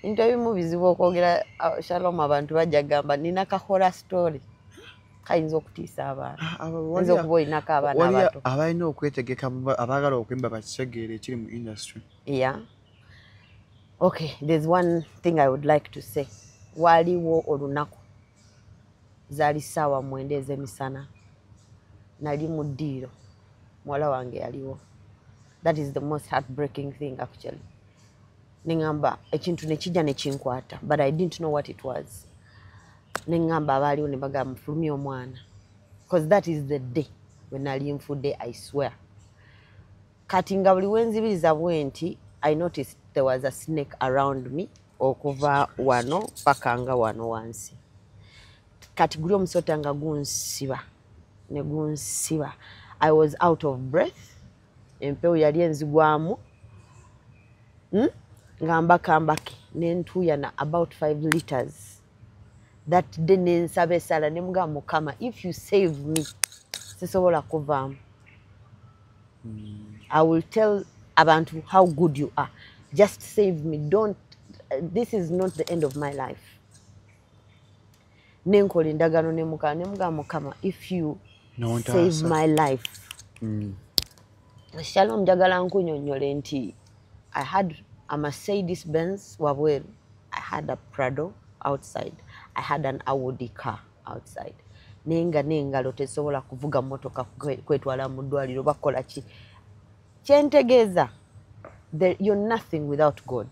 Interview movies okwogera Shalom abantu bajja gamba nina ka horror story kayinza okutiisa abantu nzo kuboyinako abaana abato abalina okwetegeka abaagala okwemba bakisegeere ekiri mu industry. Yeah. Okay, there's one thing I would like to say. Waliwo olunaku zaali ssaawa 9 ez'emisana nali mu ddiiro muwala wange yaliwo. That is the most heartbreaking thing actually. Nengamba ekintu nekijja nekinkwata, but I didn't know what it was. Nengamba abaaliwo ne bagamba mufulumya omwana, because that is the day when nali nfudde, I swear. Kati nga buli wenzibiriza bwenti, I noticed there was a snake around me okuva wano paka nga wano wansi. Kati guli omusota nga gunsiba ne gunsiba. I was out of breath. Empewo yali enzigwamu. Ngambake nentuya na about 5 liters. That day nensaba esala ne mugamba Mukama, if you save me sisobola kuvaamu. I will tell abantu how good you are. Just save me. Don't. This is not the end of my life. Nenkola endagaano ne mugamba Mukama, if you save my life. Shalom njagala nkunyonnyole nti I had a Mercedes Benz wabweru. I had a Prado outside. I had an Audi car outside. Nenga n'engalo tesobola kuvuga motoka kwetwala mu ddwaliro bakola ki. Kyentegeeza, you're nothing without God.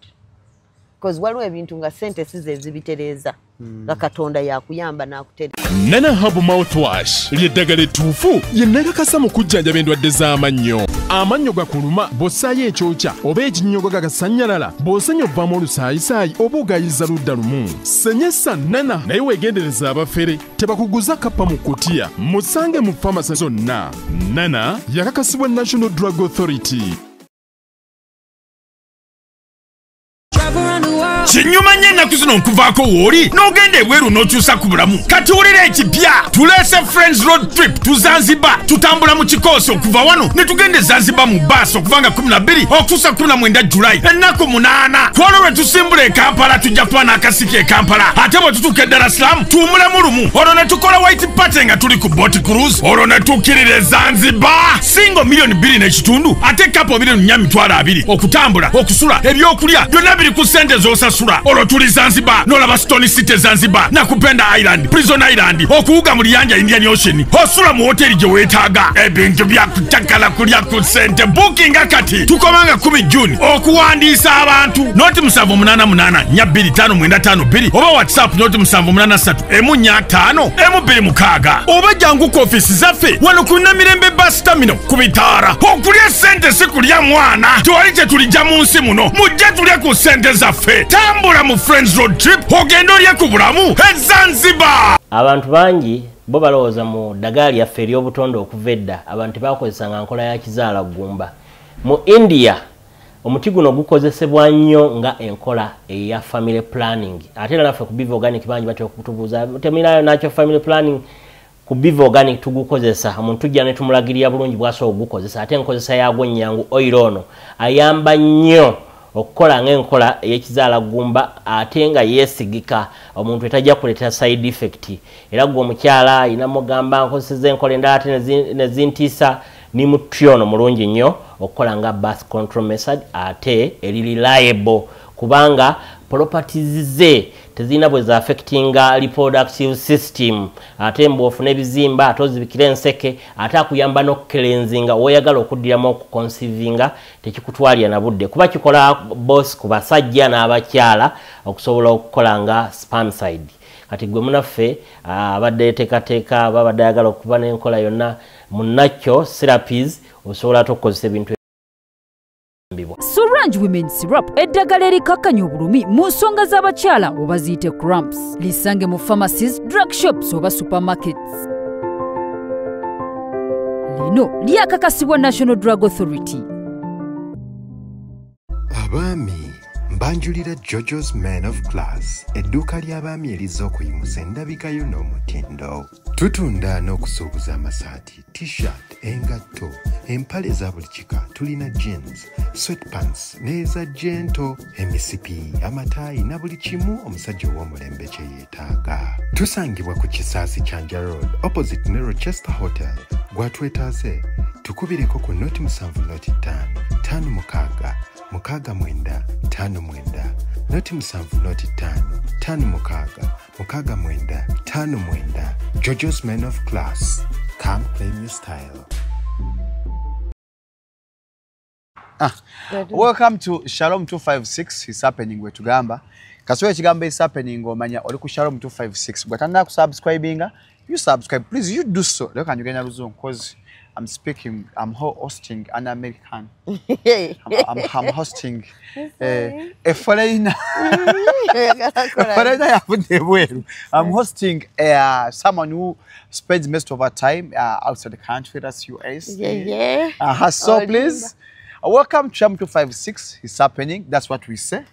Because waliwo ebintu nga sente size ezibitereeza. Nga Katonda yakuyamba n'akutereeza. Nana Herbal Mouthwash ly'eddagala ettuufu ye nnakakasa mu kujjanjaba endwadde z'amannyo. Amannyo gakuluma bw'ossaayo ekyokya oba ekinnyogo gagasanyalala bw'osenya ovaamu olusaayisaayi oba ogayiza ludda lumu. Senyesa Nana naye weegendereza abafere tebakuguza kappa mu kkutiya. Musange mu famasi zonna. Nana yakakasibwa National Drug Authority. Kinyuma nnyo ennaku zino nkuvaako wooli n'ogenda ebweru n'okyusa ku bulamu. Kati wulira ekipya tuleese Friends Road Trip tu Zanzibar. Tutambula mu kikoosi okuva wano ne tugenda e Zanzibar mu baasi okuva nga 12 okutuusa 19 Julayi ennaku 8. Twolwo lwe tusimbula e Kampala tujja kuba n'akasiki e Kampala. Ate bwe tutuuka e Dar es Salaam tuwumulemu lumu. Olwo ne tukola White Party nga tuli ku boat cruise. Olwo ne tukkirira e Zanzibar. Singo $2.5 ate kapo $2.2 okutambula okusula ebyokulya byonna biri ku ssente z'osasula. Olwo tuli Zanzibar n'olaba Stone City Zanzibar, Nakupenda Island, Prison Island, okuwuga mu Liyanja Indian Ocean, osula mu hoteli gye weetaaga. Ebintu byakutakala kulya ku ssente. Bookinga kati tukomanga 10 June okuwandiisa abantu noti 78842592 oba WhatsApp noti 783145 oba jangu ku ofisi zaffe wano ku Namirembe bus terminal ku Bitaara. Okulya ssente si kulya mwana, tewali kye tulijja mu nsi muno, mujje tulye ku ssente zaffe. Tambula mu Friends Road Trip ogenda olye ku bulamu e Zanzibar. Abantu bangi bo balowooza mu ddagala lyaffe ery'obutonde okuva edda abantu bakozesanga nkola ya kizaala ggumba. Mu India omuti guno gukozesebwa nnyo nga enkola eya family planning. Ate era naffe ku Biva Organic bangi batera okutubuuza temirayo nakyo family planning. Ku Biva Organic tugukozesa, omuntu tujja ne tumulagirira bulungi bw'asobola okugukozesa. Ate enkozesa yagwo nnyangu oil ono ayamba nnyo okukola ng'enkola ey'ekizaala ggumba ate nga yeesigika omuntu etajja kuleeta side effect. Era gwe omukyala ayina mugamba nkozeseza enkola endala ate ne zintiisa ni muti ono mulungi nnyo okukola nga birth control method ate eri reliable kubanga properties ze tezina bwe za affectinga reproductive system. Ate mbuofu n'ebizimba ate ozibikira enseke ate akuyamba n'okukelenzinga oyagala okuddiramu okuconceivinga tekikutwalira na budde kuba kikola boss ku basajja n'abakyala okusobola okukola nga spermicide. Kati gwe munaffe abadde yeteekateeka babadde ayagala okuba n'enkola yonna munnakyo therapies osobola okukozesa ebintu. Sorange Women Syrup eddagala erikakkanya obulumi mu nsonga z'abakyala oba ziyite cramps. Lisange mu pharmacies, drug shops oba supermarkets. Lino lyakakasibwa National Drug Authority. Abaami Mbanjulira Jojo's Man of Class, edduuka ly'abaami eriz'okuyimusa endabikayo n'omutindo. Tutunda n'okusuubuza amasaati, t-shirt, engatto, empale za buli kika, tulina jeans, sweatpants, n'eza gento, emisipi, amataayi na buli kimu omusajja ow'omulembe kye yeetaaga. Tusangibwa ku Kisaasi Kyanja Road, opposite ne Rochester Hotel. Gwatwetaaze, tukubireko ku noti 7.5, 5 mukaaga mwenda, 5 mwenda, noti 7 noti 5, 5 mukaaga mwenda, 5 mwenda. Jojo's Men of Class. Come claim your style. Welcome to Shalom 256. It's happening we tugamba. Kaswe chigamba is happening omanya oli ku Shalom 256. Bwatanda ku subscribinga, you subscribe. Please you do so. Look and you get luzon cause I'm hosting an American. I'm hosting a foreigner. I'm hosting someone who spends most of our time outside the country, that's US. So please, welcome to Shalom 256. It's happening. That's what we say.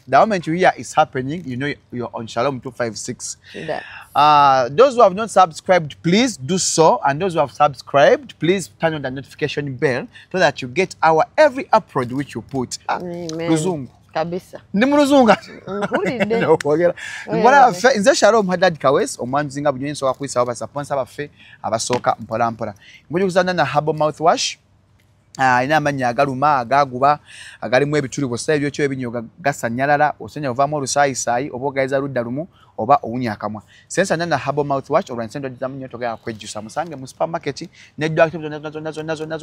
The moment you hear it's happening, you know you're on Shalom 256. Those who have not subscribed, please do so. And those who have subscribed, please turn on the notification bell so that you get our every upload which you put. Luzungu. Kabisa. Ndi muluzunga. Mpulidde. Nokogera. Mbona nze Shalom Hadad Kawes omwanzinga bunyinso wakwisa abasponsa bafe abasoka mpola mpola. Nguli kuzana na Herbal Mouthwash. Ina amanya agaluma agaguba agalimu ebituli bosa ebyo kyo ebinyoga gasanyalala osenya ovamo olusayisayi obogaiza ludda lumu oba owunya akamwa sensa nana Herbal Mouthwash olwansendo dizamunyo toga kwejusa musange mu supermarket ne doctor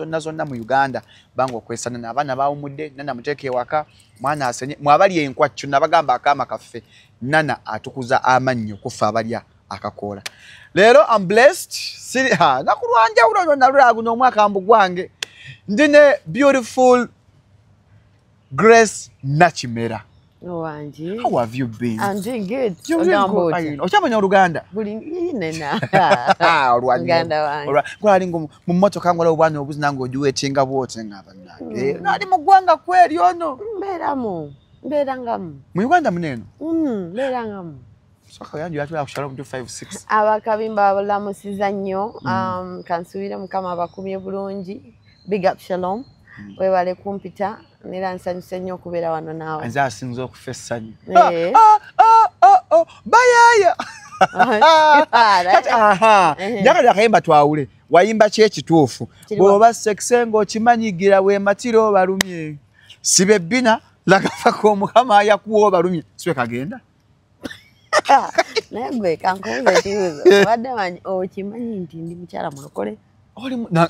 nazo mu Uganda bango kwesana nabana bawumudde nana muteke waka mwana asenye mwabali enkwachu nabagamba akama kafe nana atukuza amannyo kufa abalya akakola lero I'm blessed siri nakulwanja ulo nalulagu no mwaka mbugwange Ndine beautiful Grace Nachimera. Oh, Angie. How have you been? I'm doing good. You're good. Ochamanya Uganda. Uganda wange. Kwali ngo mu motoka ngolo bwana obuzinango duwetinga bote ngaba nange. Nali mugwanga kweli ono. Mberangamu. Mu Uganda muneno. Mberangamu. Soka yanju yatula ku Shalom 256. Abakabimba abalamusiza nnyo kansubira mukama abakumye bulungi. Big up Shalom. Webale kumpita nera nsanyuse nnyo okubeera wano naawe. Anza asinza okufessa nnyo. Bayaya. Njagala akayimba twawule. Wayimba ki ekituufu. Bw'oba sekisengo okimanyigira weematira obalumye. Sibe bbina lagafako omukama ayakuwa obalumye. Sibe kagenda. Naye gwe kankubuuza ekibuuzo. Obadde okimanyi nti ndi mukyala mulokole?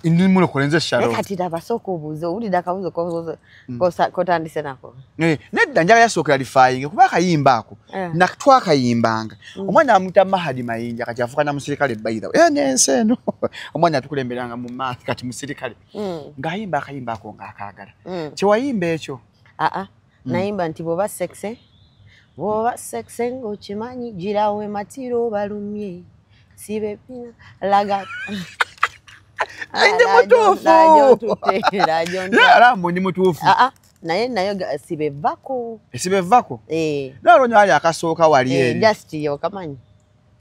Ndi mulokole nze Shalom. Kati tabasooka obuuza owulira akabuuzo kotandise nako. Nedda njagala yasookera lifayinge kuba akayimba ako twakayimbanga omwana amuta Mahadi Mayinja kati afuuka na musirikale bayira nensi eno omwana atukulemberanga mu maaso kati musirikale ng'ayimba akayimba ako ng'akaagala kyewayimba ekyo nayimba nti bw'oba sekise ng'okimanyi gira weematira obalumye sibe bbina laga ndi mutuufu alambo ndi mutuufu naye sibevako esibevako nalonyo ali akasooka wali eri just yo kamanyi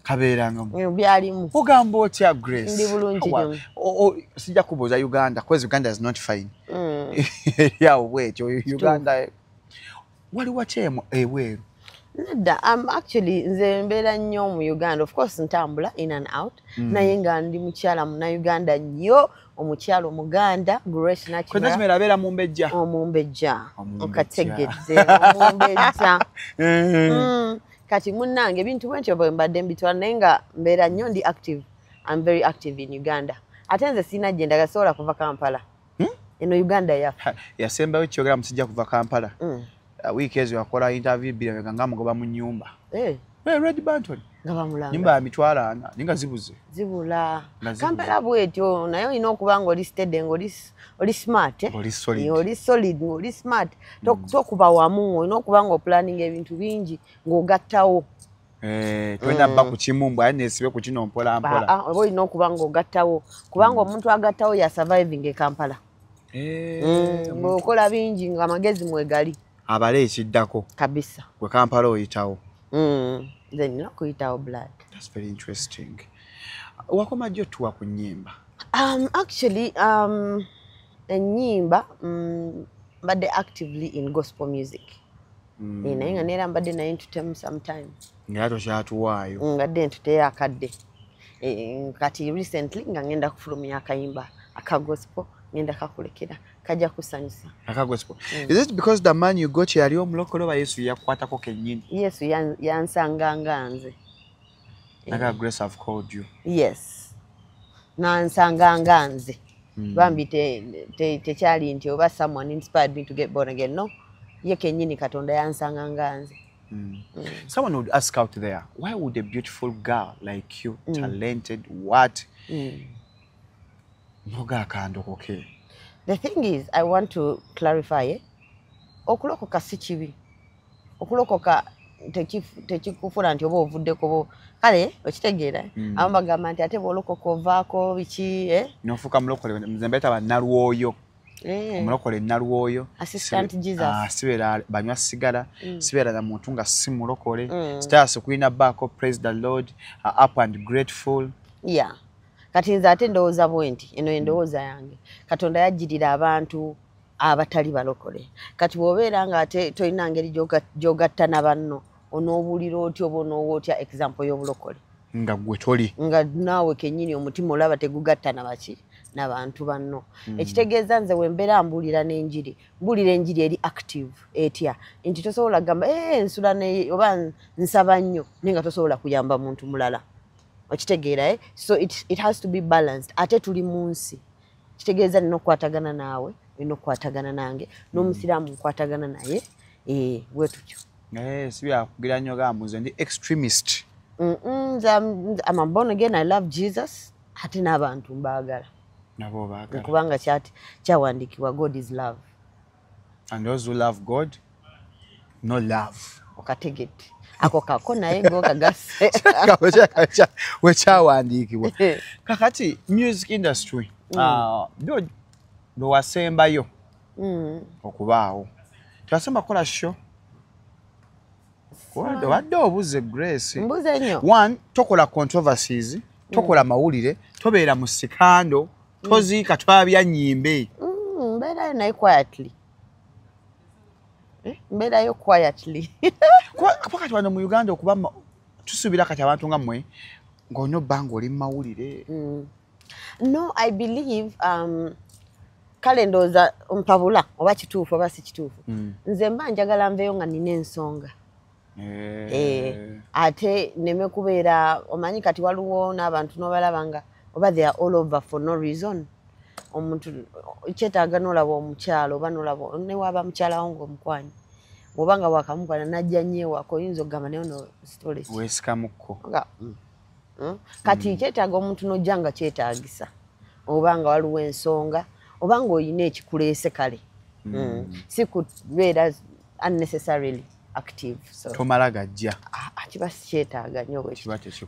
kabeerangamu byalimu ogamba otya Grace ndi bulungi sijja kubuuza Uganda because Uganda is not fine yawo bwetyo Uganda waliwo kyemu eweeru Nedda, actually nze mbeera nnyo mu Uganda. Of course ntambula in and out. Naye nga ndi mukyala muna Uganda nnyo, omukyala Omuganda, Grace Nachimera. Kwe Nachimera abeera Mumbejja. Omumbejja. Okategedde Omumbejja. Kati munnange ebintu bwentyo bwe mbadde mbitwala naye nga mbeera nnyo ndi active. I'm very active in Uganda. Ate nze sina gye ndagasobola kuva Kampala. Eno Uganda yafa. Yasembayo kyogera musijja kuva Kampala. Wiki ezo yakola interview bila nga mugoba mu nyumba. Red Banton. Ngaba mulanga. Nyumba ya mitwala ana ninga zibuze. Zibula. Kampala bwetyo nayo ino okubanga oli steady oli smart oli solid oli smart. Tokuba wamu ino okubanga planning ebintu bingi ng'ogattawo. Twenda bba ku kimumbwa aye nesibe ku kino mpola mpola. Oba ino okubanga ogattawo kubanga omuntu agattawo ya surviving e Kampala. Ngokola bingi nga magezi mwegali. abale ekiddako kabisa gwe Kampala oyitawo. Then no kuyitawo blood. That's very interesting. Wakoma jjo tuwa ku nnyimba? Actually ennyimba mbadde actively in gospel music. Naye nga neera mbadde naye ntutemu sometimes. Nga tokyatuwaayo. Ngadde ntute akadde. Kati recently nga ngenda kufulumya akayimba aka gospel ngenda kakulekera kajja kusanyusa. Aka gospel. Is it because the man you got yali omulokole oba Yesu yakwatako kennyini? Yesu yansanga nganze. Naka grace have called you. Yes. Nansanga nganze. Bambi tekyali nti oba someone inspired me to get born again. No. Ye kennyini Katonda yansanga nganze. Someone would ask out there, why would a beautiful girl like you, talented, what? Noga kandokoke. The thing is, I want to clarify, okulokoka si kibi. Okulokoka tekikufuna nti oba ovuddeko kale okitegeera abamu bagamba nti ate bw'olokoka ovaako biki nofuuka mulokole nze mbeeta bannalwoyo. Omulokole nnalwoyo Assistant Jesus sibeera banywa sigala sibeera na muntu nga si mulokole stars kulina baako praise the Lord up and grateful. Yeah. Kati nze ate ndowooza bwenti eno endowooza yange Katonda yajjirira abantu abatali balokole. Kati bw'obeera nga ate tolina ngeri gy'ogatta na banno onoobuulira otya oba onoowotya example y'obulokole nga gwe toli nga naawe kennyini omutima olaba tegugatta na baki n'abantu banno. Ekitegeeza nze we mbeera mbuulira n'enjiri mbuulira enjiri eri active etya nti tosobola kugamba nsula oba nsaba nnyo naye nga tosobola kuyamba muntu mulala. Okitegeera so it has to be balanced. Ate tuli mu nsi kitegeeza nina okukwatagana naawe nina okukwatagana nange n'omusiraamu nkwatagana naye bwe tutyo. Si byakugira nnyo gamba nze ndi extremist. I'm a born again. I love Jesus. Ate n'abantu mbaagala. Nabo baagala. Kubanga kyawandiikibwa God is love. And those who love God, no love. Okategete. Ako kako naye ng'okagase. Wekyawandiikibwa. Kakati music industry lwewasembayo okubaawo. Twasemba kukola show. Wadde obuze Grace. Mbuze nnyo. One, tokola controversies, tokola mawulire, tobeera mu sikando, toziika twabya nnyimbe. Mbeerayo naye quietly. Mbeerayo quietly. Kati wano mu Uganda okuba tusuubira kati abantu nga mmwe ng'olina obbanga oli mu mawulire. No, I believe kale ndowooza mpabula oba kituufu oba si kituufu. Nze mba njagala nveeyo nga nina ensonga. Ate neme kubeera omanyi kati waliwo n'abantu n'obalaba nga oba they are all over for no reason. Omuntu kyetaaga n'olaba omukyalo oba n'olaba ne waba mukyalawo ng'omukwanyi bw'oba nga wakamukwana najja nnyo ewaka oyinza okugamba naye ono stories weesikamukko kati kyetaaga omuntu n'ojja nga kyetaagisa oba nga waliwo ensonga oba ng'olina ekikuleese kale si kubeera unnecessarily active. So tomala gajja kiba kyetaaga nnyo bwe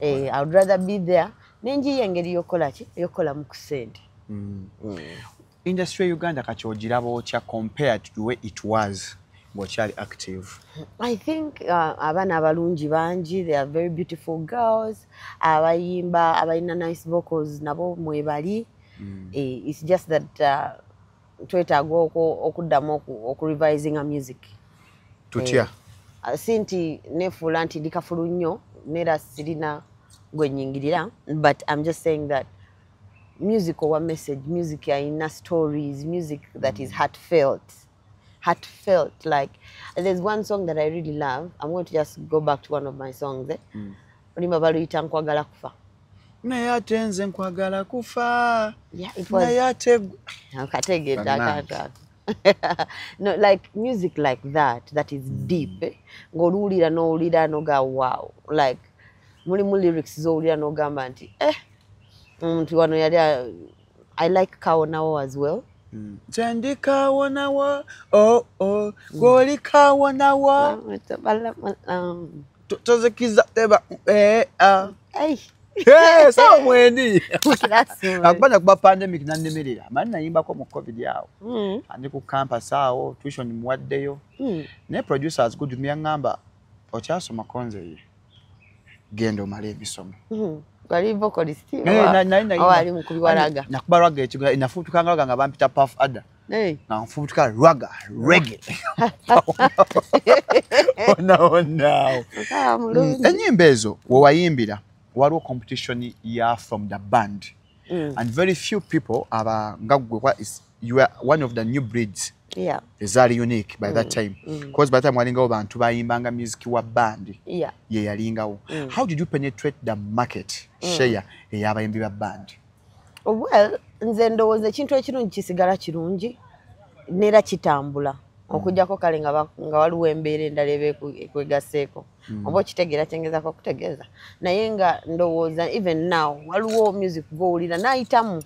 I would rather be there nenjiye engeri y'okola ki y'okola mu kusente. Industry Uganda kati ogiraba otya compared to the way it was ng'okyali active? I think abaana abalungi bangi, they are very beautiful girls, abayimba abalina nice vocals nabo mwebali. It's just that twetaaga okuddamu okurevising a music. Tutya? Sinti nefuula nti ndikafulu nnyo neera sirina gwe nnyingirira, but I'm just saying that music or one message, music in stories, music that is heartfelt. Like there's one song that I really love. I'm going to just go back to one of my songs. Olimba baluyita nkwagala kufa. Naye ate nze nkwagala kufa. Yeah, it was. Naye ate no, like music like that is deep. Ng'oluwulira n'owulira n'oga wow. Like mulimu lyrics z'owulira n'ogamba nti omuntu wano yali I like Kawonawo as well. Jendi Kawonawo, goli Kawonawo. Tozekiza teba, Sawa mwendi. Classroom. Akubana kuba pandemic nannemerera. Mani nayimbako mu COVID yawo. Andi ku campus awo tuition muwaddeyo. Ne producers good myangamba okyasoma konze ye. Genda omale ebisomo. Wali vocalist. Awali mukubi waraga. Nakuba raga ekigo inafutuka nga bampita Puff Adder. Na mfutuka raga reggae. Ona. Enyimba ezo we wayimbira waliwo competition ya from the band. And very few people you were one of the new breeds. Yeah. Ezali unique by that time. Because by the time walingawo bantu bayimbanga music wa band. Yeah. Ye yalingawo. How did you penetrate the market? Share eyabayimbi ba band. Well, nze ndowooza ekintu ekirungi kisigala kirungi neera kitambula okujjako kale nga waliwo embeera endala ekwegaseeko oba okitegeera kyengezako okutegeeza naye nga ndowooza even now waliwo music gw'owulira n'ayitamu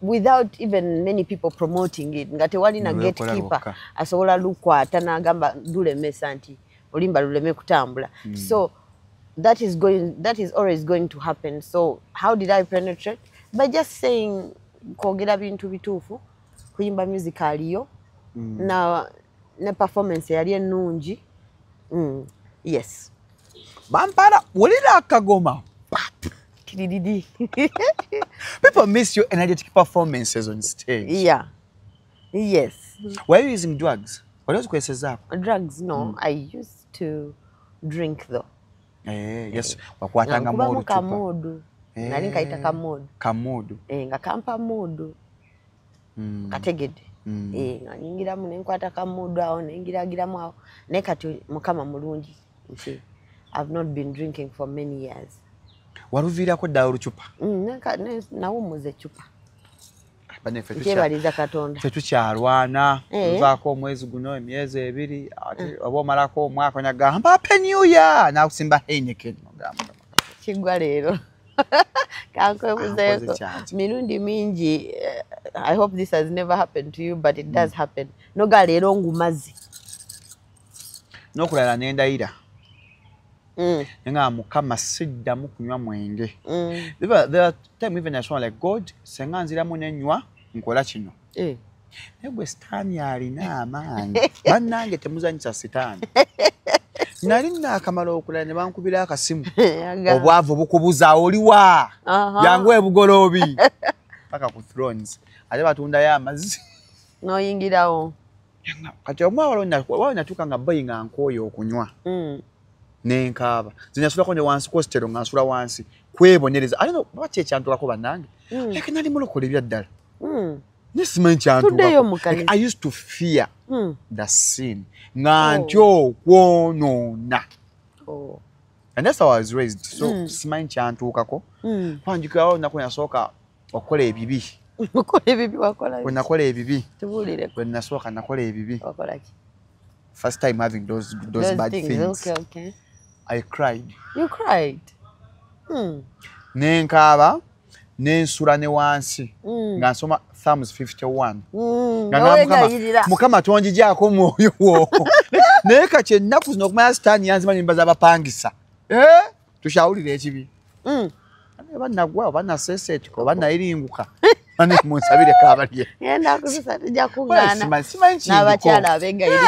without even many people promoting it nga tewali na gatekeeper asobola lukwata n'agamba lulemesa nti olimba luleme kutambula. So that is always going to happen. So how did I penetrate? By just saying kwogera bintu bituufu kuyimba music aliyo na performance yali ennungi. Yes. Bampala wulira akagoma. People miss your energetic performances on stage. Yeah. Yes. Were you using drugs? Drugs, no. I used to drink though. Yes. Wakwatanga modu kamodu. Nali nkaita kamodu. Kamodu. Nga kampa modu. Kategede. Nga nyingiramu nenkwata kamodu awo nengiragiramu awo. Ne kati mukama mulungi. I've not been drinking for many years. Waruvirako dda olucupa? Nawumuza ecupa. Kyebaliza Katonda. Tetukyalwana. Tuvaako omwezi guno emyezi ebiri oba omalako omwaka onyagamba Happy New Year nakusimba Heineken. Kigwa leero. Kankwebuzeeko. Mirundi mingi. I hope this has never happened to you, but it does happen. Noga leero ngumazi. N'okulala n'endayira. Nga mukama siddamu kunywa mwenge. There are time even I like God senga nziramu nenywa nkola kino. Egwe sitaani alina amaanyi. Bannange temuzanyisa sitaani. Nali nakamala okulala ne bankubira akasimu. Obwavu bukubuza oliwa. Yangu ebugoloobi. Paka ku Thrones. Ate batunda ya amazzi. Noyingirawo. Kati omwawalo natuuka nga boyi nga nkooyo okunywa. Nenkaaba zinyasula konde wansi kostero ngansula wansi kwebonereza alino bache kyantulako bannange like nali mulokole byaddala nisimanyi kyantulako I used to fear the sin ngantyo kwonona and that's how I was raised so simanyi kyantukako kwanjikawo nako nasooka okola ebibi nakola ebibi when nasooka nakola ebibi first time having those bad things. Okay. I cried. You cried? Nenkaaba, nensula ne wansi. Nga nsoma Psalms 51. Mukama tonjijaako mwoyo wo. Naye kati ennaku zino okumanya sitaani yanzima n'emba z'abapangisa. Tushawulira ekibi. Bannagwa, bannasesetiko, bannairinguka. Bane munsabire kabalye. Ngenda kusisa tujja kuŋŋaana. Simanyi n'abakyala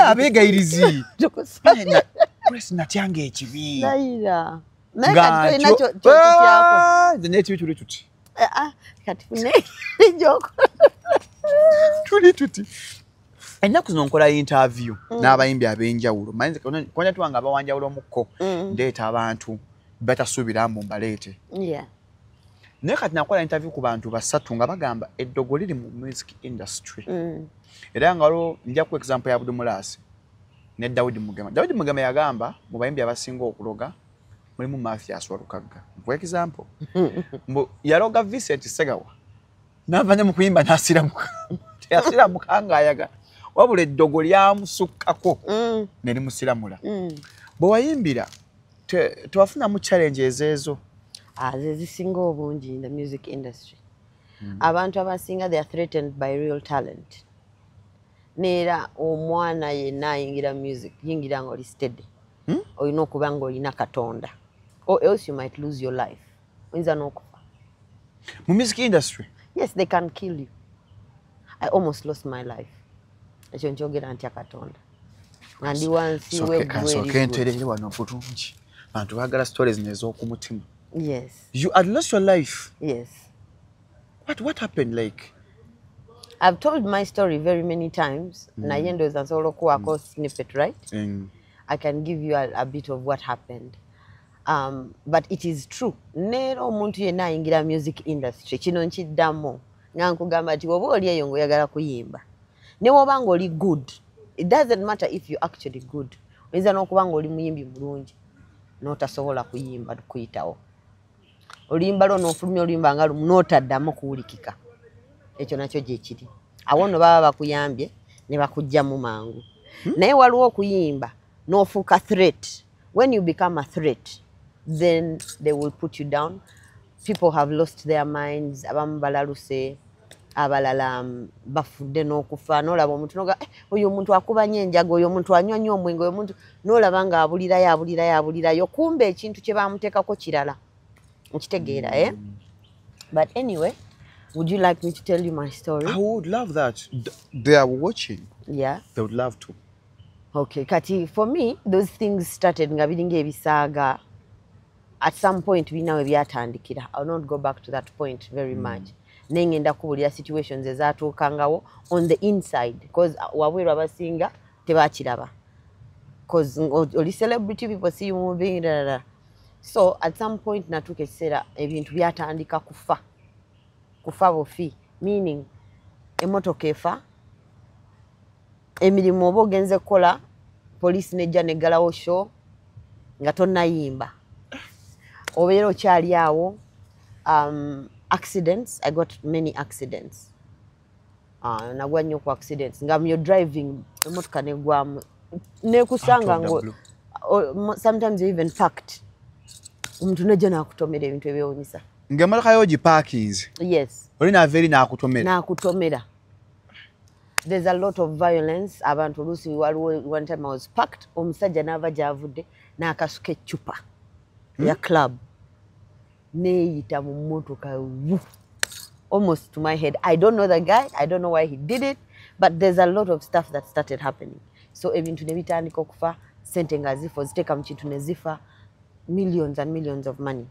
abeegayirizi. Presi natyange ekibi. Naira. Naye kati tulina kyotutyako. Nze n'ekibi tuli tuti. Kati nejoko. Tuli tuti. Ennaku zino nkola interview n'abayimbi ab'enjawulo. Manyi konya tuwanga abawanjawulo mukko. Ndeeta abantu batasuubira mbu mbaleete. Yeah. Naye kati nakola interview ku bantu basatu nga bagamba eddogo liri mu music industry. Era nga waliwo nja ku example ya Abdul Mulasi ne Daudi Mugema. Daudi Mugema yagamba mu bayimbi abasinga okuloga mulimu Mathias Walukagga. For example, yaloga Vincent Segawa. N'avanye mu kuyimba n'asiramuka. Yasiramuka ng'ayagala. Wabula eddogo lyamusukkako ne limusiramula. Bwe wayimbira tewafunamu challenges ezo. Zisinga obungi in the music industry. Abantu abasinga they are threatened by real talent. Neera omwana yenna ayingira music yingira nga oli steady. Olina okuba nga olina Katonda. Or else you might lose your life. oyinza n'okufa. Mu music industry? Yes, they can kill you. I almost lost my life. Ekyo nkyogera ntya Katonda. Nga ndi wansi enterere wano bulungi. Abantu baagala stories n'ez'okumutima. Yes. You had lost your life? Yes. What happened like? I've told my story very many times. Naye ndowooza nsobola okuwaako snippet, right? I can give you a bit of what happened. But it is true. Neero omuntu yenna ayingira music industry. Kino nkiddamu. Nga nkugamba nti oba oli eyo ng'oyagala kuyimba. Ne woba ng'oli good. It doesn't matter if you're actually good. Oyinza n'okuba ng'oli muyimbi mulungi. N'otasobola kuyimba kuyitawo. Oluyimba lwo n'ofulumya oluyimba nga lumu n'otaddamu kuwulikika. Ekyo nakyo gye kiri. Awo nno baba bakuyambye ne bakuggyamu mangu. Naye waliwo okuyimba n'ofuuka threat. When you become a threat, then they will put you down. People have lost their minds. Abamu balaluse, abalala bafudde n'okufa. N'olaba omuntu n'oga oyo omuntu akuba nnyo enjaga, oyo omuntu anywa nnyo omwenge, oyo omuntu n'olaba nga abulirayo. Kumbe ekintu kye baamuteekako kirala. Nkitegeera, eh? But anyway, would you like me to tell you my story? I would love that. They are watching. Yeah. They would love to. Okay, kati for me, those things started nga biringa ebisaaga. At some point, bina we byatandikira. I'll not go back to that point very much. Nengenda kubulira situations ezatuukangawo on the inside, because wabweru abasinga tebakiraba. Because oli celebrity, people see you moving. So at some point natuuka ekiseera ebintu byatandika kufa bufi, meaning emmotoka efa, emirimu oba ogenze kukola, poliisi nejja neggalawo show nga tonnayimba. Obeera okyali awo. Accidents, I got many accidents. Nagwa nnyo ku accidents. Nga you're driving, emmotoka negwamu. Nekusanga ngo, sometimes you're even packed. Omuntu nejja n'akutomera ebintu ebyewuunyisa. Ng'emmotoka yo giparkings? Yes. Oli naveeri n'akutomera? N'akutomera. There's a lot of violence. Abantu oluusi waliwo one time I was packed. Omusajja n'ava gy'avudde n'akasuka eccupa ya club. Neeyita mu mmotoka almost to my head. I don't know the guy. I don't know why he did it. But there's a lot of stuff that started happening. So ebintu ne bitandika okufa, sente nga zifa, ziteeka mu kintu ne zifa, millions and millions of money.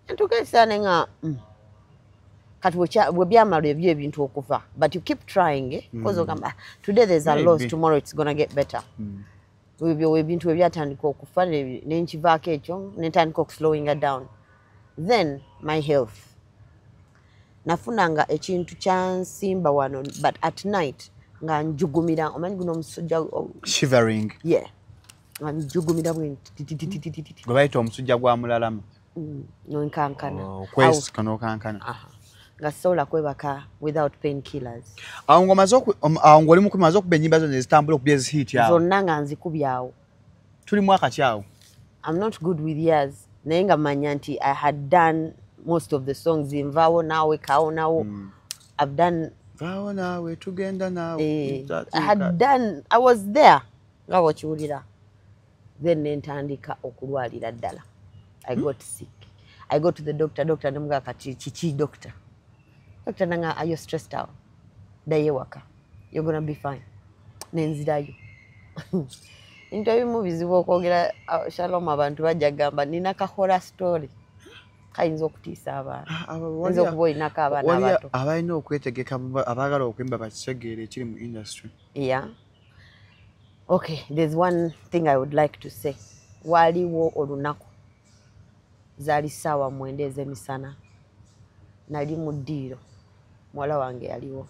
Entukaisane nga kati bwe byamala ebyo ebintu okufa. But you keep trying, eh? Because ogamba today there's a loss, tomorrow it's gonna get better. Ebyo ebintu ebyatandika okufa ne nkivaako ekyo ne ntandika okuslowing down. Then my health. Nafunanga ekintu kyansimba wano, but at night nga njugumira, omanyi guno omusujja shivering. Yeah. Nga njugumira bwe gwe bayita omusujja gwa mulalama. Nonkankana. Kwesika n'okankana. Nga sobola kwebaka without painkillers. Awo ng'oli mukumaze okuba ennyimba zonna ezitambula okubya ezihiti awo. Zonna nga nzikubyawo. Tuli mwaka ki awo? I'm not good with years. Naye nga manya nti I had done most of the songs in Nvaawo Naawe, Kaawo Nawo. I've done... Nvaawo Naawe, Tugenda Naawe. I had done... I was there. Nga bw'okiwulira. Then ne ntandika okulwalira ddala. I got sick. I go to the doctor. Doctor namuga kati chichi doctor. Doctor nanga, are you stressed out? Daye waka. You're gonna be fine. Nenzirayo. Interview movies okwogera Shalom abantu bajja gamba nina ka horror story. Kayinza okutiisa abantu. Nzo kuboyinako abaana abato. Abalina okwetegeka abaagala okwemba bakisegeere ekiri mu industry. Yeah. Okay, there's one thing I would like to say. Waliwo olunaku. Zaali ssaawa 9 ez'emisana. Nali mu ddiiro. Muwala wange yaliwo.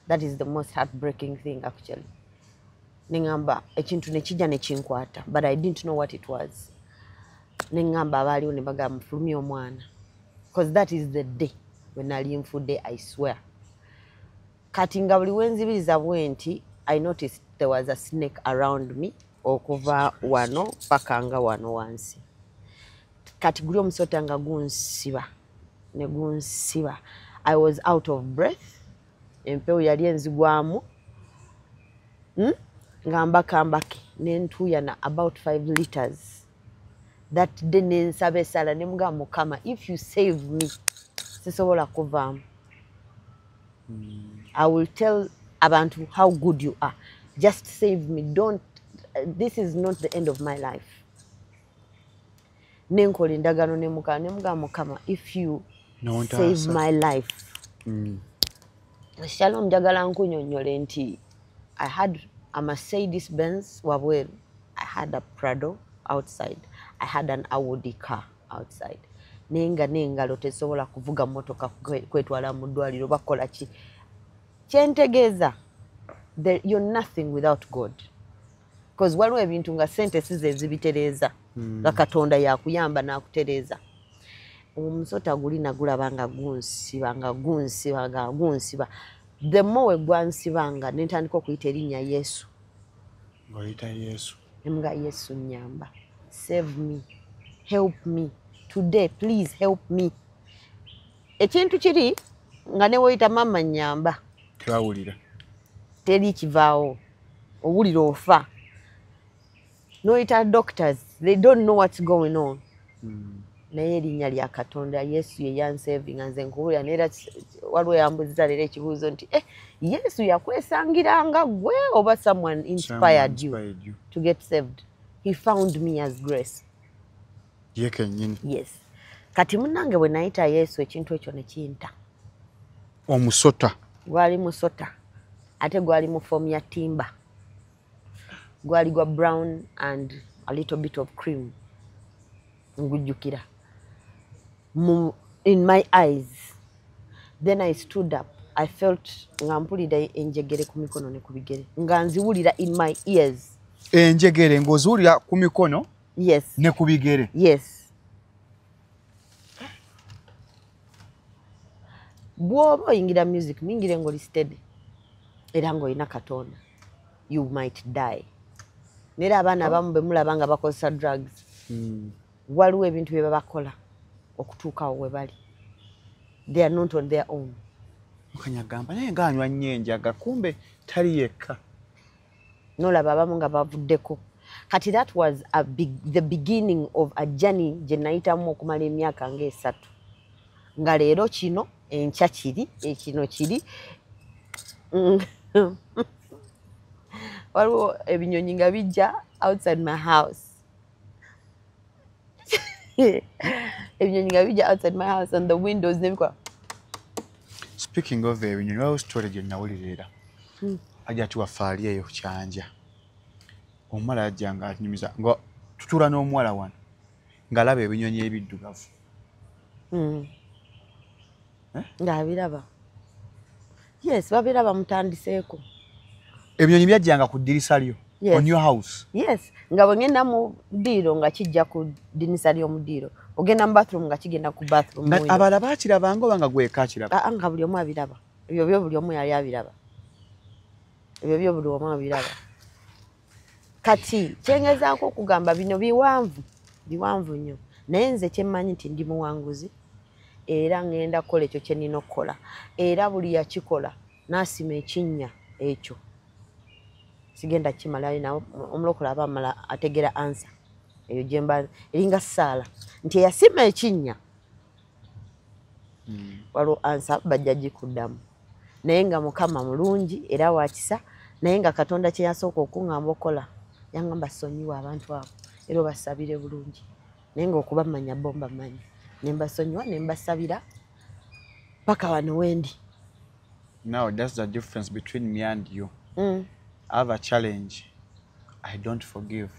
That is the most heartbreaking thing actually. Nengamba ekintu ne kijja ne kinkwata, but I didn't know what it was. Nengamba abaaliwo ne bagamba mufulumye omwana. Because that is the day when nali nfudde, I swear. Kati nga buli wenzibiriza bwenti, I noticed there was a snake around me okuva wano paka nga wano wansi. Kati guli omusota nga gunsiba. Ne gunsiba. I was out of breath. Empewo yali enzigwamu. Nga mbake. Nentuya na about 5 liters. that day nensaba essala ne mugamba Mukama, if you save me sisobola kuvaamu. I will tell abantu how good you are. Just save me. Don't. This is not the end of my life. Nenkola endagaano ne mugamba Mukama, if you save my life. Shalom njagala nkunyonnyole nti I had a Mercedes Benz wabweru. I had a Prado outside. I had an Audi car outside. N'engalo tesobola kuvuga motoka kwetwala mu ddwaliro bakola ki. Kyentegeeza, you're nothing without God. Because waliwo ebintu nga sente size ezibitereeza nga Katonda yakuyamba n'akutereeza. Omusota guli nagulaba nga gunsiba. The more gwansibanga nentandika okuyita erinnya Yesu. Ng'oyita Yesu. Nga Yesu nyamba. Save me. Help me. Today, please help me. Ekintu kiri nga ne woyita mama nyamba. Tewawulira. Teri kivaawo. Owulira ofa. Noyita doctors. They don't know what's going on. Naye erinnya lya Katonda Yesu ye yansevinga nze nkuwulira neera waliwo yambuziza leero ekibuuzo nti Yesu yakwesangiranga gwe oba someone inspired you to get saved. He found me as grace. Ye kennyini. Yes. Kati munnange bwe nayita Yesu ekintu ekyo ne kinta. Omusota. Gwali musota. Ate gwali mu form ya timber. Gwali gwa brown and a little bit of cream. Ngujjukira. In my eyes. Then I stood up. I felt nga mpulira enjegere ku mikono ne ku bigere. Nga nziwulira in my ears. Enjegere ng'oziwulira ku mikono? Yes. Ne ku bigere? Yes. Bw'oba oyingira music mingire ng'oli steady. Era ng'olina Katonda. You might die. Neera abaana abamu be mulaba nga bakozesa drugs. Waliwo ebintu bye babakola okutuukawo we bali. They are not on their own. Mukanyagamba naye ng'anywa nnyo enjaga kumbe tali yekka. Nolaba abamu nga bavuddeko. Kati that was the beginning of a journey gye nayitamu okumala emyaka nga3. Nga leero kino enkya kiri ekino kiri. Waliwo ebinyonyi nga bijja outside my house. Ebinyonyi nga bijja outside my house and the windows nebikola. Speaking of ebinyonyi, waliwo story gye nawulira. Ajja tuwafaali eyo kyanja. Omuwala yajja nga atunyumiza nga tutuula n'omuwala wano ng'alaba ebinyonyi ebiddugavu. Ng'abiraba. Yes, babiraba mutandiseeko. Ebinyonyi byajjanga ku ddirisa lyo. Yes. On your house. Yes. Nga bwengenda mu ddiiro nga kijja ku ddinisa ly'omu ddiiro. Ogenda mu bathroom nga kigenda ku bathroom. Abalala baakirabanga oba nga gweka akiraba? Nga buli omu abiraba. Ebyo byo buli omu yali abiraba. Ebyo byo buli omu abiraba. Kati kyengezaako okugamba bino biwanvu nnyo. Naye nze kyemmanyi nti ndi muwanguzi era ngenda kukola ekyo kye nnina okukola. Era buli yakikola n'asima ekinnya ekyo. Sigenda kimalayo nawe omulokola aba amala ategera answer. Eyo gyemba eringa Saala nti eyasima ekinnya. Waliwo answer bajja gikuddamu. Naye nga Mukama mulungi era wakisa naye nga Katonda kye yasooka okuŋŋamba okola yangamba sonyiwa abantu abo era obasabire bulungi. Naye nga okubamanya bo mbamanyi. Ne mbasonyiwa ne mbasabira paka wano wendi. Now that's the difference between me and you. I have a challenge. I don't forgive.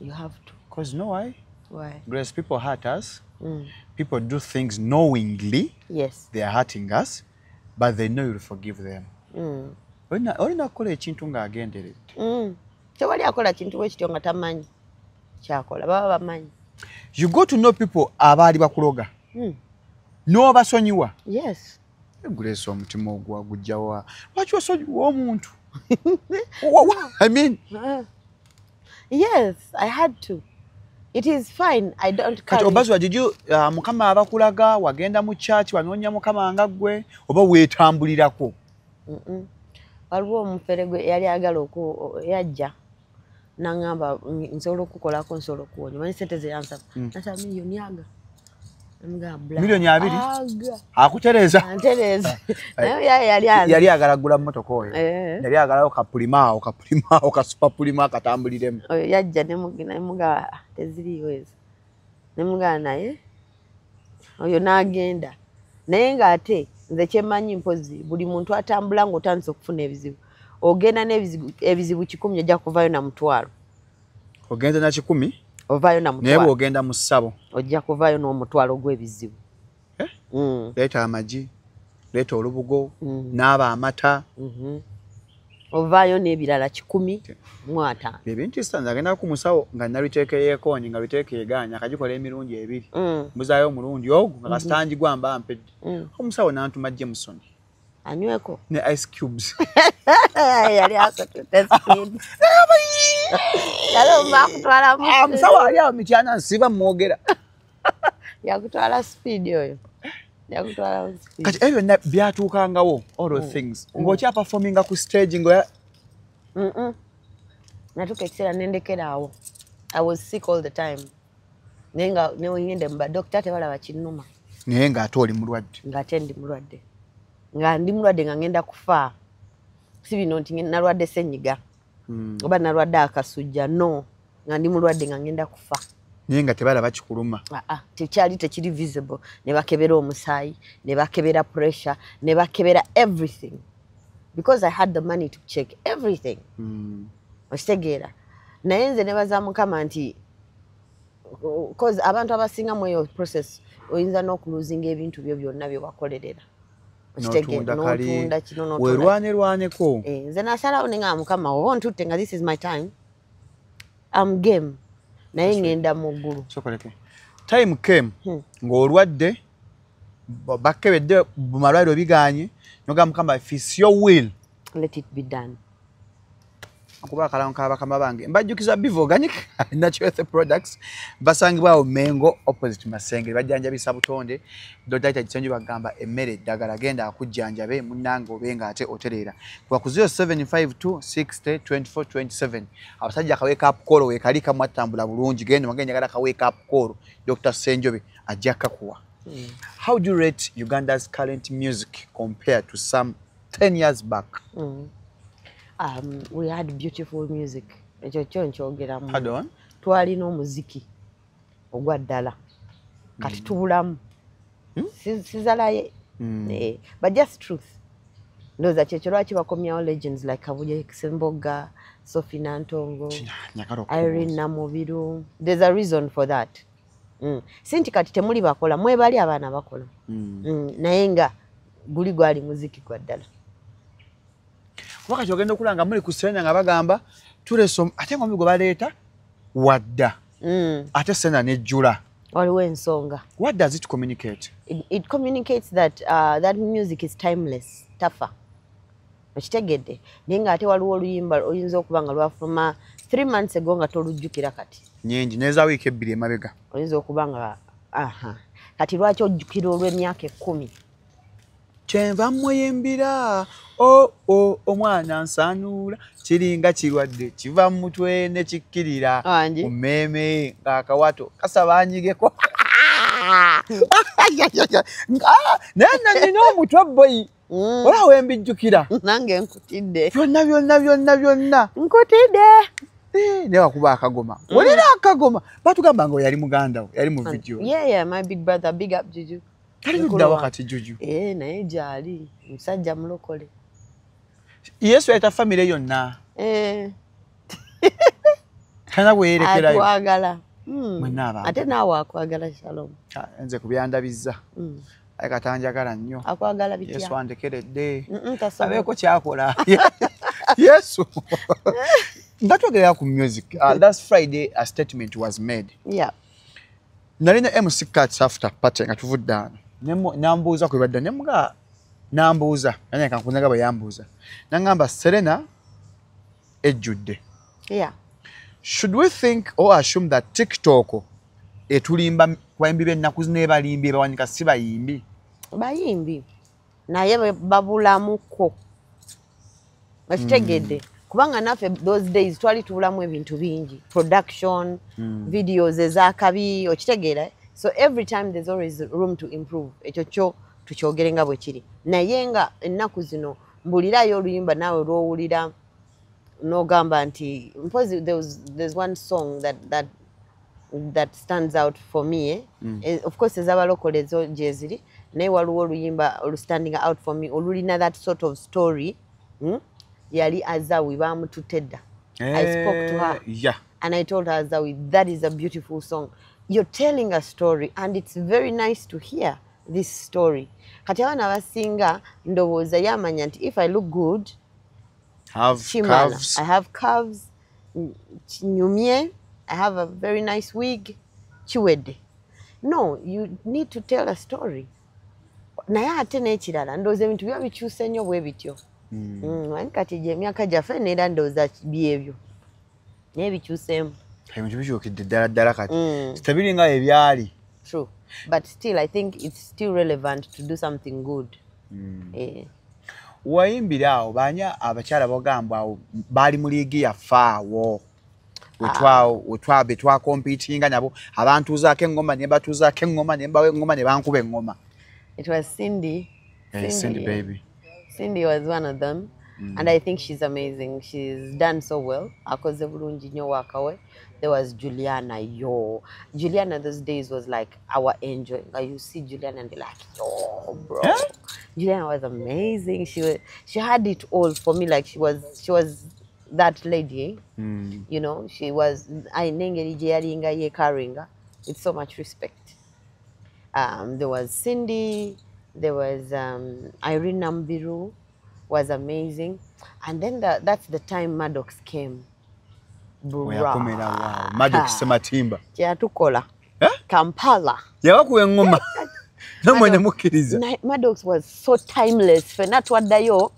You have to. Because you know why? Why? Grace, people hurt us. People do things knowingly. Yes. They are hurting us, but they know you'll forgive them. Olina kukola ekintu ng'agenderedde. Tewali akola kintu bwe kityo nga tamanyi kyakola. Baba bamanyi. You go to know people abaali bakuloga. N'obasonyiwa. Yes. Grace, omutima ogwagujjawa. Lwaki osonyiwa omuntu? I mean, yes, I had to. It is fine. I don't carry. Obazwa did you Mukama abakulaga wagenda mu church wanoonya Mukama nga gwe oba weetambulirako? Waliwo omufere gwe yali agala yajja nangamba nsobola okukolako nsobola okuwonya manyi sente ze yansaba nasaba miliyoni aga miliyoni 2 akutereza antereza naye yali agalagula mmotoka oyo yali agalawo kapulima ka super pulima katambuliremu oyo yajja nemuga teziriiwo ezo nemuga naye oyo n'agenda naye ng'ate nze kyemmanyi mpozi buli muntu atambula ng'otandise okufuna ebizibu ogenda n'ebizibu 100 ojja kuvaayo na mutwalo ogenda na 10 ovaayo na mutwalo naye bw'ogenda mu ssabo ojja kuvaayo n'omutwalo gw'ebizibu leeta amagi leeta olubugo n'aba amata ovaayo n'ebirala 105 ebintu isanza agenda ku musawo nga nabiteeke yeekoonyi nga biteeke eganya akagikola emirundi 2 mbuzaayo omulundi ogwo nga kasitangi gwamba mpedde omusawo n'antuma Jameson anyweko ne ice cubes yali akatute speed yalo makutwala musawo ali awo mityana nsiba mwogera yakutwala speed oyo yakutwala speed kati ebyo byonna byatuukangawo all those things ng'okya performinga ku stage ngoya natuka ekiseera nendekera awo I was sick all the time naye nga newengende mba doctor tebalaba kinnuma naye ng'ate oli mulwadde ng'ate ndi mulwadde nga ndi mulwadde nga ngenda kufa si bino nti nalwadde ssenyiga oba nalwadde akasujja no nga ndi mulwadde nga ngenda kufa naye nga tebalaba kikuluma tekyali tekiri visible ne bakebera omusaayi ne bakebera pressure ne bakebera everything because I had the money to check everything okitegeera naye nze ne baza mukama nti cause abantu abasinga mu eyo process oyinza n'okuluzinga ebintu byo byonna bye wakolerera n'otunda kino werwaneko nze nasalawo ne nga mukama oba ontutte nga this is my time I'm game naye ngenda mu ggulu time came ng'olwadde bakebedde bumalwaliro biganye noga mukama if it's your will let it be done akuba akalango kabakama bange mbajjukiza Bivo Organic Natural Health Products basangibwawo Mengo opposite Masenge bajjanjabisa butonde Dr. Kisenju bagamba emmere ddagala genda akujjanjabe munnange obenga ate oterera kwa ku 0752602427 abasajja ka wake up call we kalika mwatambula bulungi genda magenya gala ka wake up call Dr. Senjobe ajjaka kuwa how do you rate Uganda's current music compared to some 10 years back? We had beautiful music. Pardon? Twalina omuziki ogwa ddala. Kati tubulamu. Sizalaye. But just truth. Ndoza kyekyo lwaki bakomyawo legends like Kabuye Kisemboga, Sophie Nantongo, Irene Namubiru. There's a reason for that. Sinti kati temuli bakola mwebali abaana bakola. Naye nga guli gwali muziki gwa ddala. Wakati ogenda okulanga muli kusenya nga bagamba tuleso ate ngo migo baleeta wadda ate sena nejjula waliwo ensonga. What does it communicate? It communicates that that music is timeless tafa okitegedde naye nga ate waliwo oluyimba oyinza okuba nga lwafuma 3 months ago nga tolujjukira kati nyingi neza wiiki 2 emabega oyinza okuba nga kati lwaki ojjukira olw'emyaka 10 kyenva mweyimbira omwana nsanuula kiringa kirwadde kiva mu mutwe ne kikkirira mumeeme ng'akawato kasaba anyigeko naye nina omutwe boyi olaba wembijjukira nange nkutidde byonna nkutidde naye wakuba akagoma olina akagoma batugamba nga yali muganda we yali mu video yeah my big brother big up Juju talidda wakati Juju naye gyali musajja mulokole Yesu yaita family yonna kana bweyerekerayo atwagala ate naawe akwagala Shalom nze kubyandabizza aye katanjagala nnyo akwagala bitya Yesu andekeredde abeeko kyakola Yesu nga twogera ku music last Friday a statement was made nalina MC Cats after party nga tuvudde ano nambuuza ku bibadde nemuga nambuuza naye kankunzaga bwe yambuuza nangamba Serena ejjudde should we think or assume that TikTok etulimba kwayimbi b'ennaku zino ebalimbi ebawanika si bayimbi naye babulamuko bakitegedde kubanga naffe those days twali tubulamu ebintu bingi production videos ezakabi okitegeera so every time there's always room to improve ekyo kyo tukyogere nga bwe kiri naye nga ennaku zino mbulirayo oluyimba naawe lwowulira n'ogamba nti mpozi there's one song that stands out for me of course ez'abalokole ezo gye ziri naye waliwo oluyimba standing out for me olulina that sort of story yali Azawi bamututedda I spoke to her and I told her Azawi that is a beautiful song you're telling a story and it's very nice to hear this story kati abaana basinga ndowooza yamanya nti if I look good I have curves nyumye I have a very nice wig chiwedde no you need to tell a story naye ate n'ekirala ndowooza ebintu byo bikyuse nnyo bwe bityo kati gye emyaka gyaffe neera ndowooza byebyo naye bikyuseemu ebintu bikyukidde ddala ddala kati tebiri nga ebyali true but still I think it's still relevant to do something good wayimbira awo banya abakyala bagamba awo bali mu liigi yaffe awo betwakompitinga nabo abantuuzaako eŋŋoma ne batuuzaako eŋŋoma ne mbawa eŋŋoma ne bankuba eŋŋoma it was Cindy baby Cindy was one of them and I think she's amazing she's done so well akoze bulungi nnyo wakawe there was Juliana Juliana those days was like our angel like you see Juliana and be like yo bro Juliana was amazing she had it all for me like she was that lady you know she was ainengeri gye yalinga yekaringa with so much respect there was Cindy there was Irene Nambiru was amazing and then that's the time Maddox came Maddox Sematimba kyatukola Kampala yabakuwa eŋŋoma namwe ne mukkiriza Maddox was so timeless fena twaddayo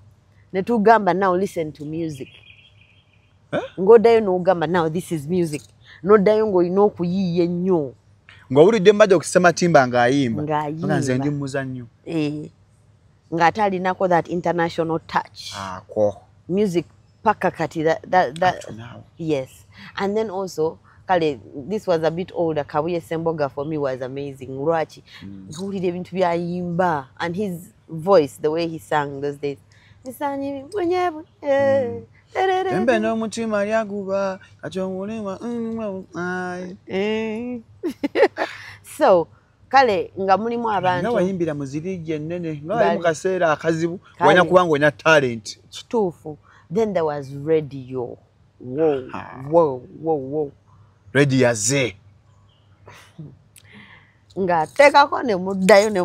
ne tugamba now listen to music ng'oddayo n'ogamba now this is music n'oddayo ng'olina okuyiiya ennyo ng'owulidde Maddox Sematimba ng'ayimba nze ndi muzannyo ng'ate alinako that international touch music paka kati that yes and then also kale this was a bit older Kabuye Semboga for me was amazing lwaki ng'owulira ebintu byayimba and his voice the way he sang those days nisanyi mwenyewe embe n'omutima lyaguba kati omulima so kale nga mulimu abantu nga wayimbira mu ziriigi ennene nga wali mu kaseera akazibu walina kubanga olina talent kituufu then there was radio whoa radio yaze ng'ateekako ne muddayo ne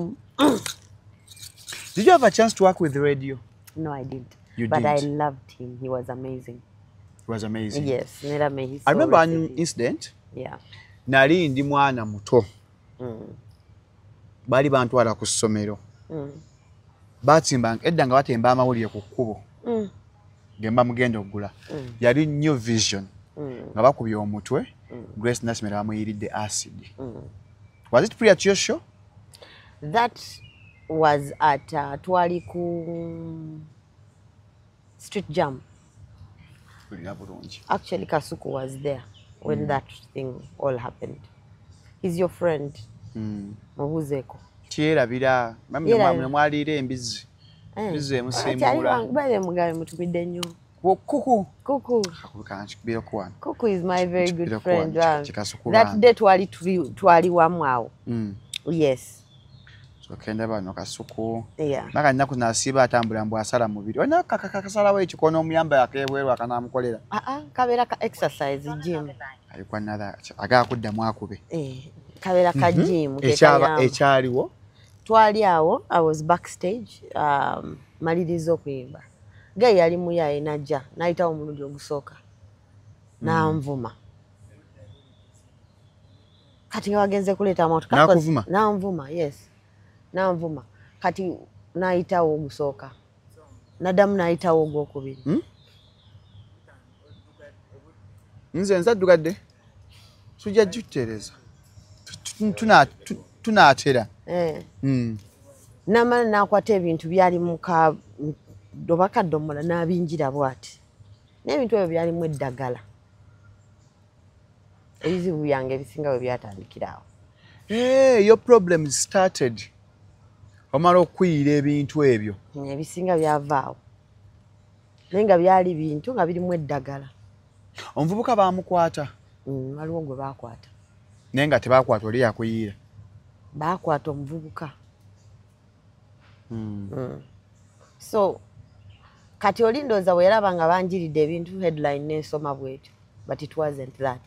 Did you have a chance to work with the radio? No, I didn't. You but didn't? I loved him. He was amazing. He was amazing. Yes. I remember an incident. Yeah. Nali ndi mwana muto. Bali bantwala ku ssomero. Batimba edda nga batemba amawulire ku kkubo. Gemba mugenda okugula. Yali New Vision. Nga bakubye omutwe. Grace Nasimera bamuyiridde acid. Was it prior to your show? That was at Twaliku Street Jam. Actually, Kasuku was there when that thing all happened. He's your friend. Mabuzeko. Tiera bira. Mama mwalire embizi. Bize musimbula. Bale mugabe mutumide nnyo. Kuku. Kuku is my very good friend. That day twali wamwao. Yes. So kenda bano Kasuku. Yeah. Maka nnaku nasiba atambula mbu asala mubiri. Ona kakasalawo ekikono omuyamba yakebwerwa akanamukolera. Kabera ka exercise gym. Alikuwa nada agakuddamu akube. Kabera ka gym. Ekyaliwo. Twali awo, I was backstage. Maliriza okuyimba. Gayi yali muyaye najja nayita omulundi ogusooka nanvuma kati wagenze kuleta moto nanvuma yes nanvuma kati nayita ogusooka nadamu nayita ogwokubiri nze nzaddugadde sujja juttereza tunaatera namala nakwata ebintu byali muka dobaka domola nabinjira bwati n'ebintu ebyo byalimu eddagala ebizibu byange ebisinga bwe byatandikira awo. Your problem started omala okuyira ebintu ebyo ebisinga byavaawo naye nga byali bintu nga birimu eddagala. omuvubuka baamukwata waliwo gwe baakwata naye nga tebaakwata oli yakuyiira baakwata omuvubuka. So kati oli ndowooza bwe yalaba nga banjiridde ebintu headline n'esoma bwetyo but it wasn't that.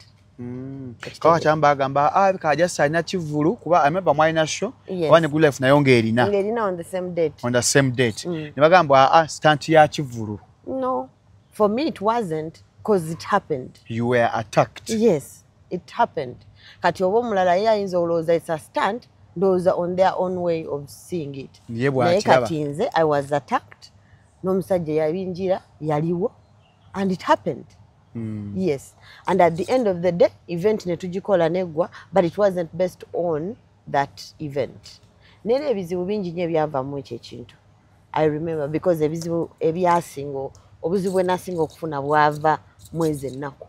kawa kyamba agamba kajasa alina kivulu kuba I remember mwalina show oba ne Good Life nayo ng'erina on the same date. On the same date. Ne bagamba stunt ya kivulu. No, for me it wasn't because it happened. You were attacked. Yes, it happened. Kati obo mulala yayinza olowooza it's a stunt, those are on their own way of seeing it. Naye kati nze I was attacked, n'omusajja yabinjira yaliwo and it happened. Yes, and at the end of the day event ne tugikola neggwa but it wasn't based on that event. Nere ebizibu bingi nnyo ebyavaamu ekyo ekintu. I remember because ebizibu ebyasinga obuzibu enasinga okufuna bwava mwezi ennaku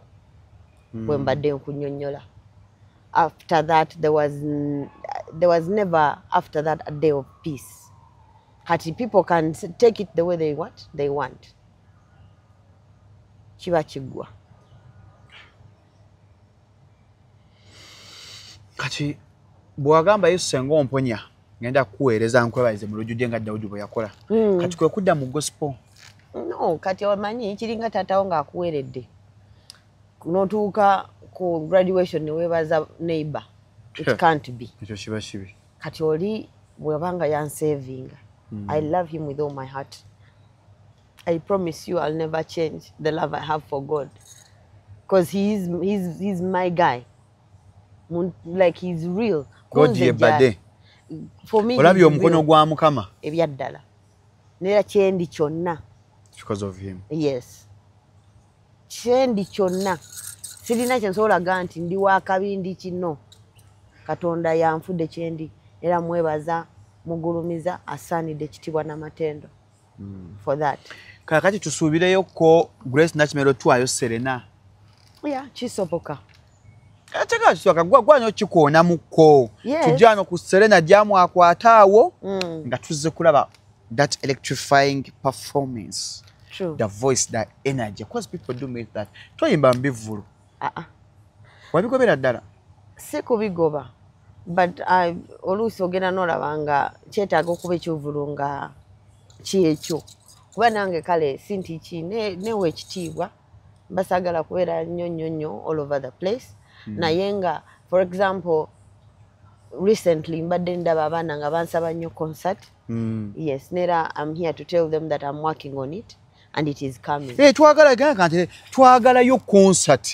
bwe mbadde nkunnyonnyola. After that there was never after that a day of peace. Kati people can take it the way they want. Kiba kiggwa. Kati bwagamba Yesu senga omponya ngenda kuweereza nkwebalize mu lujjudde nga Dawudi bwe yakola. Kati kwe kudda mu gospel. No, kati omanyi kiringa taatawo ng'akuweeredde. N'otuuka ku graduation ne weebaza neighbor. It can't be. Ekyo kiba kibi. Kati oli bw'abanga yansavinga. I love him with all my heart. I promise you I'll never change the love I have for God. Because he's my guy. Like he's real. God yebade. For me, olabye omukono gwa Mukama ebyaddala. Nera kyendi kyonna. Because of him. Yes. Kyendi kyonna. Sirina kye nsobola gaa nti ndi wa kabindi kino. Katonda yanfudde kyendi. Era mwebaza mugulumiza asaanidde ekitibwa n'amatendo. For that. Kakati tusuubireyo ko Grace Nakimero tuwayo Serena. Yeah, kisoboka. Ateka kisoboka gwanyo kikoona muko. Tujano ku Serena jamu akwataawo nga tuzze kulaba that electrifying performance. True. The voice, the energy. Because people do make that. Toyimba mbivulu. Wabigobera ddala. Si kubigoba. But oluusi ogenda n'olaba nga kyetaaga okuba ekyovulu nga kyekyo. Kuba nange kale sinti ki newe ekitiibwa basagala kubeera nnyo all over the place. Naye nga for example recently mbadde ndaba abaana nga bansaba nnyo concert. Yes, nera I'm here to tell them that I'm working on it and it is coming. Twagala gante twagala yo concert.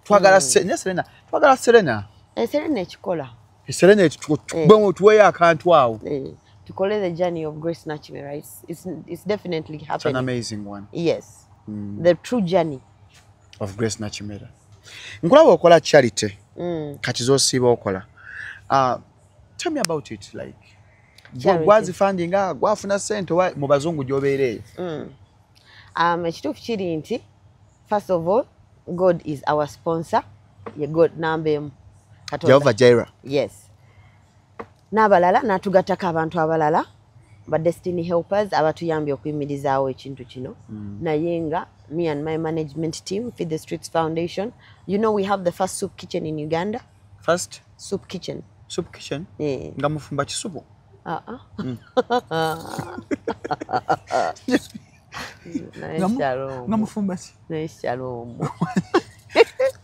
Twagala Serena. Twagala Serena. Serena ekikola. Serena tuwe akantu awo. Tukole the journey of Grace Nakimero, right? It's definitely happening. It's an amazing one. Yes. The true journey of Grace Nakimero. Nkulaba okola charity. Kati zosiiba okola. Tell me about it, like. Gwazi funding gwafuna sente mu bazungu gyobeereyo. Ekituufu kiri nti first of all God is our sponsor. Ye God nambe Jehovah Jireh. Yes. N'abalala n'atugattako abantu abalala ba destiny helpers abatuyambye okuyimirizaawo ekintu kino. Naye nga me and my management team Feed the Streets Foundation, you know we have the first soup kitchen in Uganda. First soup kitchen. Soup kitchen? Nga mufumba kisupu? Nga mufumba ki? Nice shalom.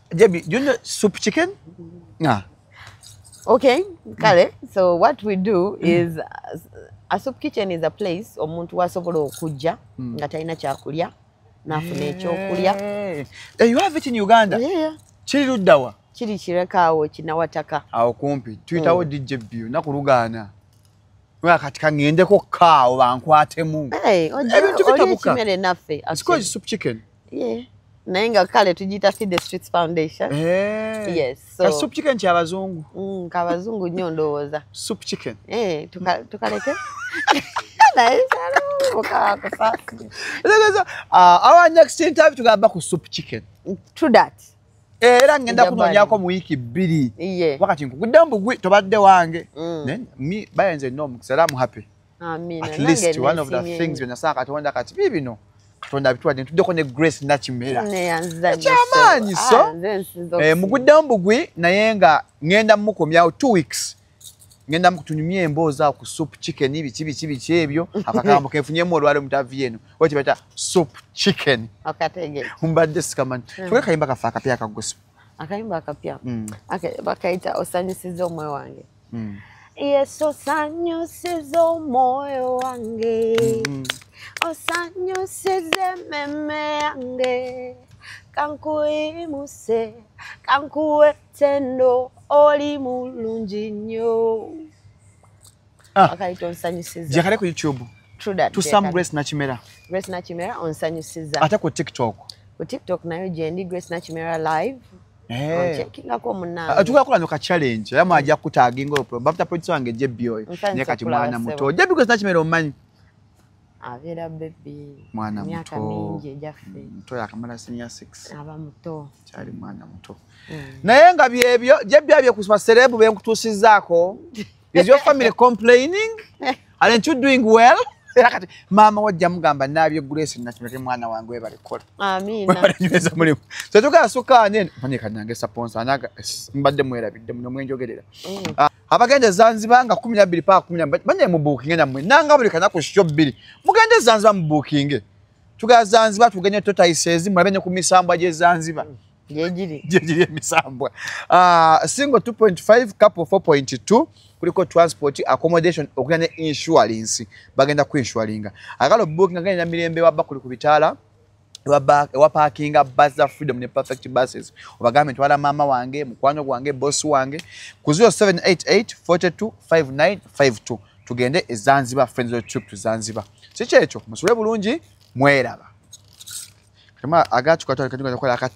Debbie, do you know soup chicken? Okay, kale. So what we do is a soup kitchen is a place omuntu wasobola okujja nga talina kyakulya n'afuna ekyokulya. You have it in Uganda? Yeah. Kiri luddawa? Kiri kirekaawo kinawataka. Awo kumpi. Tuyitawo DJ Bio nakulugaana. Kati kangendeko kaawo bankwatemu. Ebintu bitabuka. It's called soup chicken. Yeah. Naye nga kale tugiyita Feed the Streets Foundation. Yes. So soup chicken ky'abazungu. Kabazungu nnyo ndowooza. Soup chicken. Tukaleke. Naye shalom. Our next interview tugamba ku soup chicken. True that. Era ngenda kunoonyako mu wiki 2. Wakati nkugudde mbugwi tobadde wange. Me bayenze no mukisalamu happy. Amina. At least one of the things when Nasaka Katonda kati bibino. Katonda bitwadde tuddeko ne Grace Nachimera. Chamanyi so. Mugudde mbugwi naye nga ngenda mukomyawo 2 weeks. Ngenda mukutunyumye embooza ku soup chicken bichi ebyo akakambo kefunyemu olwale mutavi eno oti bata soup chicken akatege umbadde sikamani tuge kayimba kafa akapya akagoso akayimba akapya bakaita osanyusiza omwoyo wange Yesu osanyusiza omwoyo wange osanyusize meme yange kankuimuse kankuwetendo oli mulungi nnyo akaita onsanyusiza jakale ku YouTube True that to some Grace Nachimera onsanyusiza ate ku TikTok nayo jendi Grace Nachimera live chekingako munange atukakola no ka challenge yama ajja kutaginga opro bafta producer wange Jebby oyo ne kati mwana muto Jebby Grace Nachimera omanyi avera baby mwana miaka mingi ejaffe muto yakamala senior 6 aba muto cyari mwana muto naye nga byebyo Jebby abye kuswa celeb benkutusizaako is your family complaining aren't you doing well Kati mama wajja mugamba nabyo Grace Nachimera mwana wange webalikola amina nyweza mulimu so tuka sukane manye kanyange sponsor anaga mbadde mwerabidde muno mwenjogerera abagende Zanzibar nga 12 pa 10 banye mu booking namwe nanga buli kana ku show 2 mugende Zanzibar mu booking tuga Zanzibar tugenye totaisezi murabenye ku misambwa je Zanzibar jejiri misambwa single 2.5 couple 4.2 kuliko transport accommodation okuyane insurance bagenda ku insuringa akalo booking ngene na mirembe wabba kuli kubitala wa parking bus za Freedom ne Perfect buses obagambe twala mama wange mukwano gwange boss wange ku 0788 42 5952 tugende e Zanzibar friends road trip to Zanzibar sichecho musule bulungi mweraba kama agachu katwala katika kola ka